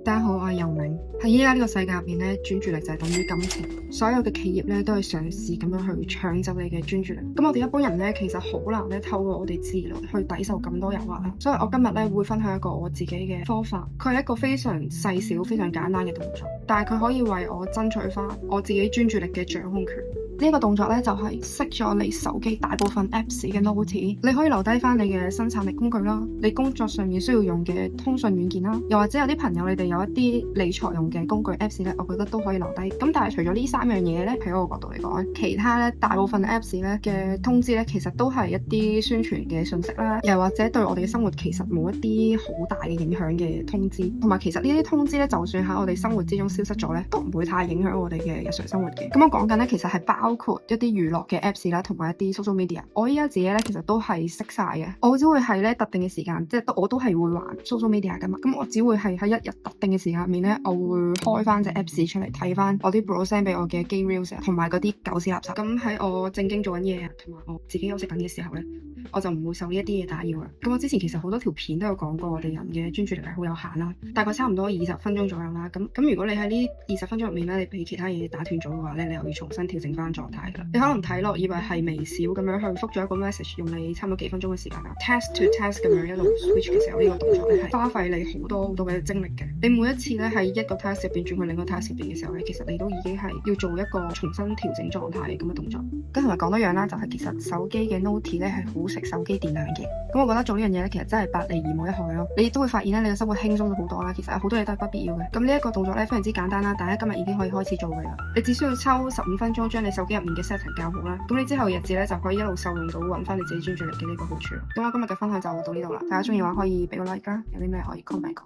大家好，我係游明。喺依家呢個世界入面咧，專注力就係等於金錢。所有嘅企業咧都係嘗試咁樣去搶走你嘅專注力。咁我哋一般人咧其實好難咧透過我哋自律去抵受咁多誘惑啦。所以我今日咧會分享一個我自己嘅方法，佢係一個非常細小、非常簡單嘅動作，但係佢可以為我爭取翻我自己專注力嘅掌控權。呢個動作咧就係熄咗你手機大部分 Apps 嘅 Note， 你可以留低翻你嘅生產力工具啦，你工作上面需要用嘅通訊軟件啦，又或者有啲朋友你哋有一啲理財用嘅工具 Apps 咧，我覺得都可以留低。咁但係除咗呢三樣嘢咧，喺我角度嚟講，其他咧大部分 Apps 咧嘅通知咧，其實都係一啲宣傳嘅信息啦，又或者對我哋嘅生活其實冇一啲好大嘅影響嘅通知。同埋其實呢啲通知咧，就算喺我哋生活之中消失咗咧，都唔會太影響我哋嘅日常生活嘅。咁我講緊咧，其實係包括一啲娛樂嘅 Apps 啦，同埋一啲 social media。我依家自己咧，其實都係熄晒嘅。我只會係咧特定嘅時間，即係我都係會玩 social media 噶嘛。咁我只會係喺一日特定嘅時間入面咧，我會開翻隻 Apps 出嚟睇翻我啲 bro send 俾我嘅 game reels 同埋嗰啲狗屎垃圾。咁喺我正經做緊嘢同埋我自己休息緊嘅時候咧，我就唔會受呢一啲嘢打擾啦。咁我之前其實好多條片都有講過，我哋人嘅專注力係好有限啦，大概差唔多20分鐘左右啦。咁如果你喺呢20分鐘入面咧，你俾其他嘢打斷咗嘅話咧，你又要重新調整翻狀態噶啦。你可能睇落以為係微小咁樣去覆咗一個 message， 用你差唔多幾分鐘嘅時間啦。task to task 咁樣一路 switch 嘅時候，呢個動作咧係花費你好多嘅精力嘅。你每一次咧喺一個 task 入邊轉去另一個 task 入邊嘅時候咧，其實你都已經係要做一個重新調整狀態咁嘅動作。跟同埋講多樣啦，就係其實手機嘅 Note 咧係好食手機電量嘅。咁我覺得做呢樣嘢咧，其實真係百利而無一害咯。你亦都會發現咧，你嘅生活輕鬆咗好多啦。其實好多嘢都係不必要嘅。咁呢一個動作咧非常之簡單啦，大家今日已經可以開始做嘅啦。你只需要抽15分鐘將你手機入面嘅 setting 校好啦。咁你之後日子咧就可以一路受用到揾翻你自己專注力嘅呢個好處。咁我今日嘅分享就到呢度啦。大家中意嘅話可以俾個 like 啦，有啲咩可以 comment 講。